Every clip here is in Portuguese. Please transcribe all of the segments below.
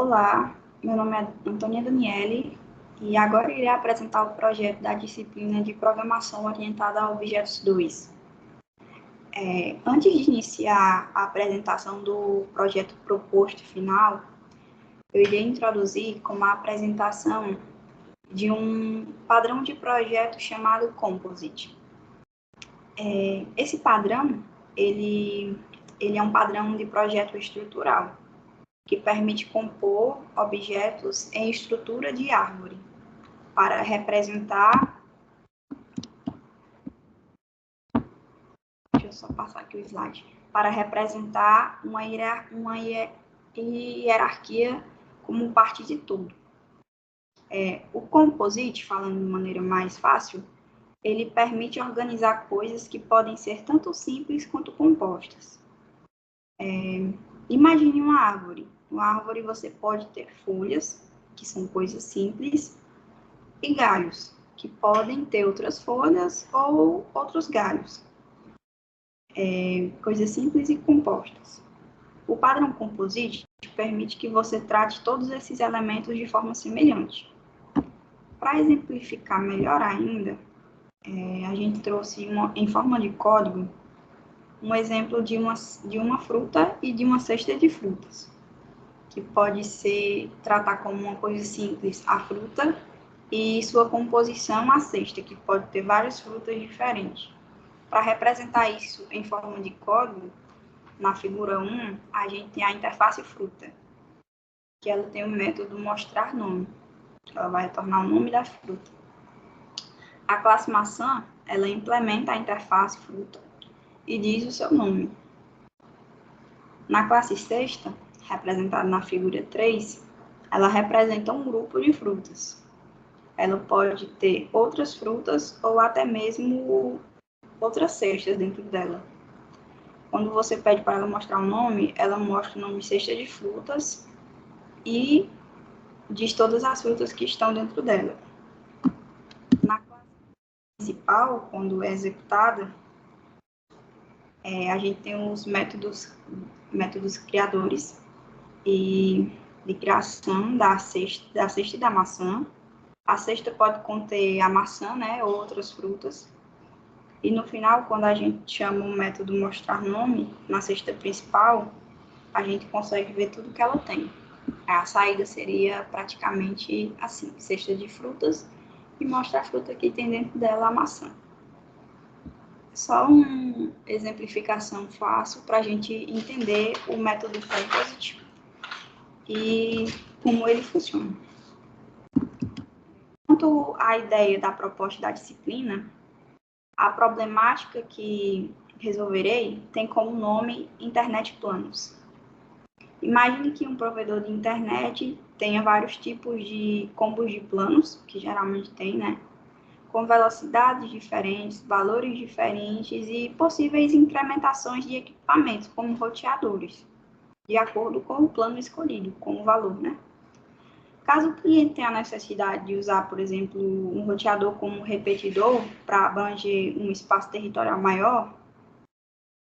Olá, meu nome é Antônia Daniele e agora irei apresentar o projeto da disciplina de Programação Orientada a Objetos 2. Antes de iniciar a apresentação do projeto proposto final, eu irei introduzir como a apresentação de um padrão de projeto chamado Composite. Esse padrão, ele é um padrão de projeto estrutural, que permite compor objetos em estrutura de árvore, para representar... Deixa eu só passar aqui o slide. Para representar uma hierarquia como parte de tudo. O Composite, falando de maneira mais fácil, ele permite organizar coisas que podem ser tanto simples quanto compostas. Imagine uma árvore. Uma árvore você pode ter folhas, que são coisas simples, e galhos, que podem ter outras folhas ou outros galhos. Coisas simples e compostas. O padrão Composite permite que você trate todos esses elementos de forma semelhante. Para exemplificar melhor ainda, a gente trouxe em forma de código um exemplo de uma fruta e de uma cesta de frutas, que pode ser tratar como uma coisa simples a fruta e sua composição a cesta, que pode ter várias frutas diferentes. Para representar isso em forma de código, na figura 1, a gente tem a interface fruta, que ela tem o método mostrar nome, que ela vai retornar o nome da fruta. A classe maçã, ela implementa a interface fruta e diz o seu nome. Na classe cesta, representada na figura 3, ela representa um grupo de frutas. Ela pode ter outras frutas ou até mesmo outras cestas dentro dela. Quando você pede para ela mostrar o nome, ela mostra o nome cesta de frutas e diz todas as frutas que estão dentro dela. Na classe principal, quando é executada, a gente tem os métodos criadores e de criação da cesta e da maçã. A cesta pode conter a maçã, né, ou outras frutas. E no final, quando a gente chama o método mostrar nome na cesta principal, a gente consegue ver tudo que ela tem. A saída seria praticamente assim, cesta de frutas, e mostra a fruta que tem dentro dela, a maçã. Só uma exemplificação fácil para a gente entender o método Composite e como ele funciona. Quanto à ideia da proposta da disciplina, a problemática que resolverei tem como nome Internet Planos. Imagine que um provedor de internet tenha vários tipos de combos de planos, que geralmente tem, né? Com velocidades diferentes, valores diferentes e possíveis incrementações de equipamentos, como roteadores, de acordo com o plano escolhido, com o valor, né? Caso o cliente tenha a necessidade de usar, por exemplo, um roteador como repetidor para abranger um espaço territorial maior,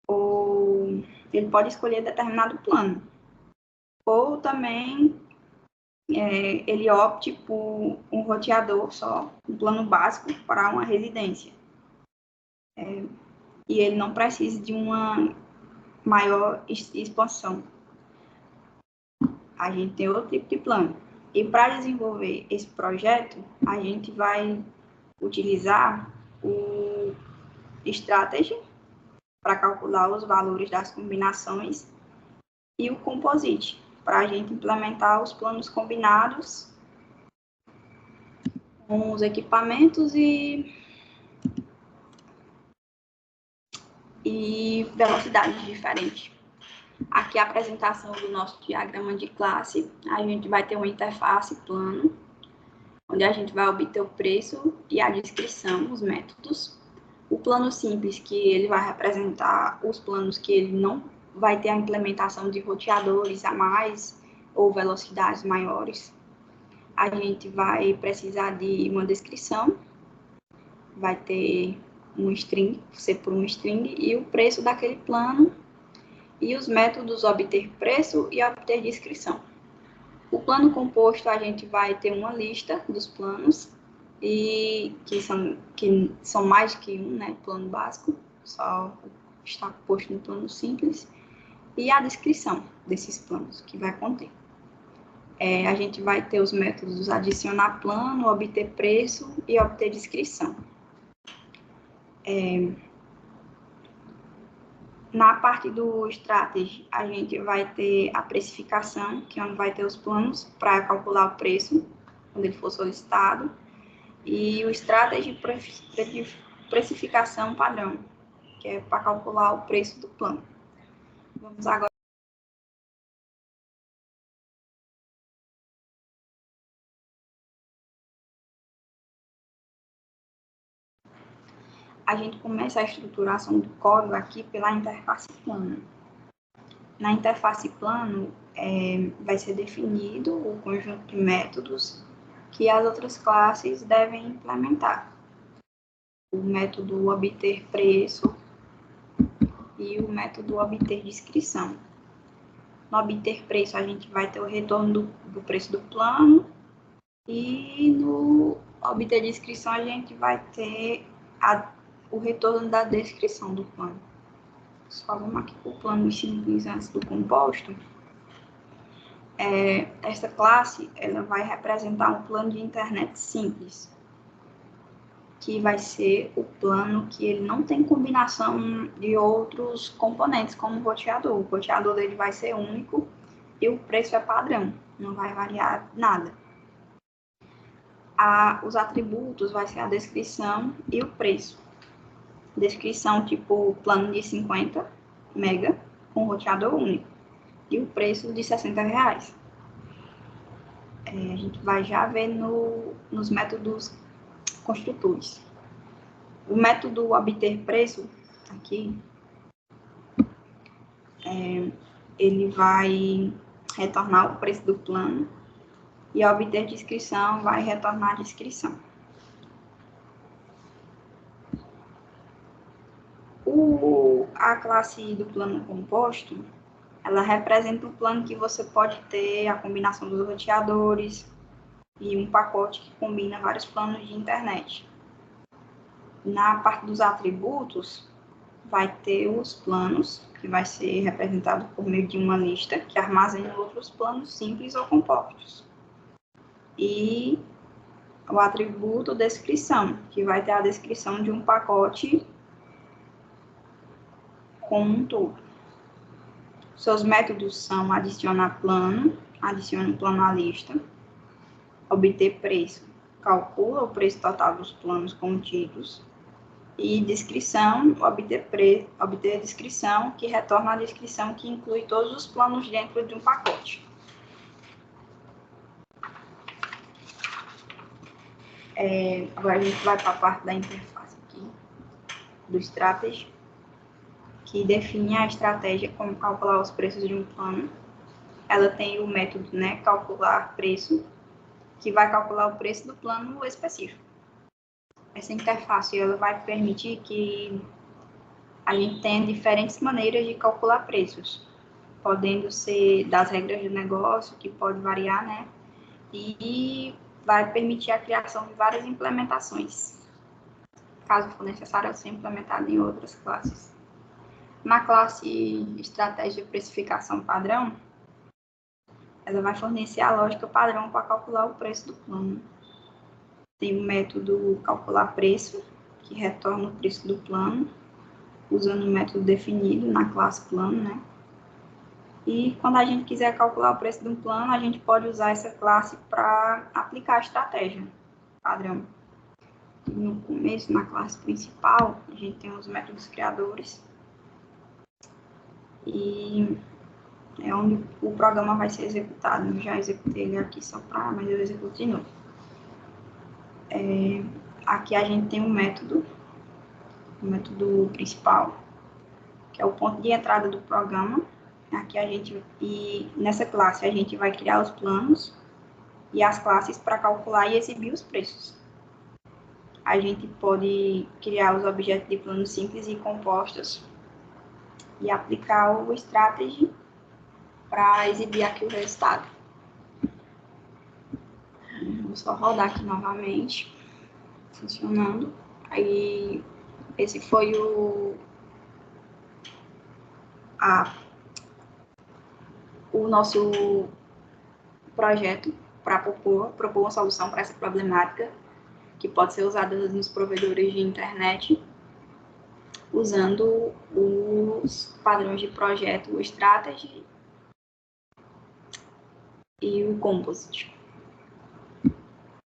ou ele pode escolher determinado plano. Ou também ele opte por um roteador só, um plano básico para uma residência. E ele não precisa de uma maior expansão. A gente tem outro tipo de plano. E para desenvolver esse projeto, a gente vai utilizar o Strategy para calcular os valores das combinações e o Composite para a gente implementar os planos combinados com os equipamentos e velocidades diferentes. Aqui a apresentação do nosso diagrama de classe. A gente vai ter uma interface plano, onde a gente vai obter o preço e a descrição, os métodos. O plano simples, que ele vai representar os planos que ele não vai ter a implementação de roteadores a mais ou velocidades maiores. A gente vai precisar de uma descrição, vai ter um string, ser por um string, e o preço daquele plano, e os métodos obter preço e obter descrição. O plano composto, a gente vai ter uma lista dos planos, e que são mais que um, né? Plano básico, só está posto no plano simples, e a descrição desses planos que vai conter. A gente vai ter os métodos adicionar plano, obter preço e obter descrição. Na parte do Strategy, a gente vai ter a precificação, que é onde vai ter os planos para calcular o preço, quando ele for solicitado, e o Strategy precificação padrão, que é para calcular o preço do plano. Vamos agora. A gente começa a estruturação do código aqui pela interface plano. Na interface plano, vai ser definido o conjunto de métodos que as outras classes devem implementar. O método obter preço e o método obter descrição. No obter preço, a gente vai ter o retorno do preço do plano, e no obter descrição, a gente vai ter o retorno da descrição do plano. Só vamos aqui para o plano simples antes do composto. Esta classe ela vai representar um plano de internet simples, que vai ser o plano que ele não tem combinação de outros componentes, como o roteador. O roteador dele vai ser único e o preço é padrão, não vai variar nada. Os atributos vai ser a descrição e o preço. Descrição tipo plano de 50 mega com roteador único e o preço de R$60. A gente vai já ver nos métodos construtores. O método obter preço, aqui, ele vai retornar o preço do plano, e a obter descrição vai retornar a descrição. A classe do plano composto, ela representa um plano que você pode ter a combinação dos roteadores e um pacote que combina vários planos de internet. Na parte dos atributos, vai ter os planos, que vai ser representado por meio de uma lista que armazena outros planos simples ou compostos. E o atributo descrição, que vai ter a descrição de um pacote como um todo. Seus métodos são adicionar plano, adiciona um plano à lista, obter preço, calcula o preço total dos planos contidos, e descrição, obter descrição, que retorna a descrição que inclui todos os planos dentro de um pacote. Agora a gente vai para a parte da interface aqui, do Strategy, que define a estratégia como calcular os preços de um plano. Ela tem o método, né, calcular preço, que vai calcular o preço do plano específico. Essa interface ela vai permitir que a gente tenha diferentes maneiras de calcular preços, podendo ser das regras do negócio, que pode variar, né? E vai permitir a criação de várias implementações, caso for necessário ser implementado em outras classes. Na classe estratégia de precificação padrão, ela vai fornecer a lógica padrão para calcular o preço do plano. Tem o método calcular preço, que retorna o preço do plano, usando o método definido na classe plano, né? E quando a gente quiser calcular o preço de um plano, a gente pode usar essa classe para aplicar a estratégia padrão. No começo, na classe principal, a gente tem os métodos criadores, e é onde o programa vai ser executado. Eu já executei ele aqui só para, mas eu executo de novo. Aqui a gente tem o método principal, que é o ponto de entrada do programa. Aqui e nessa classe a gente vai criar os planos e as classes para calcular e exibir os preços. A gente pode criar os objetos de planos simples e compostos e aplicar o strategy para exibir aqui o resultado. Vamos só rodar aqui novamente, funcionando. Aí, esse foi o nosso projeto para propor uma solução para essa problemática, que pode ser usada nos provedores de internet, usando os padrões de projeto, o Strategy e o Composite.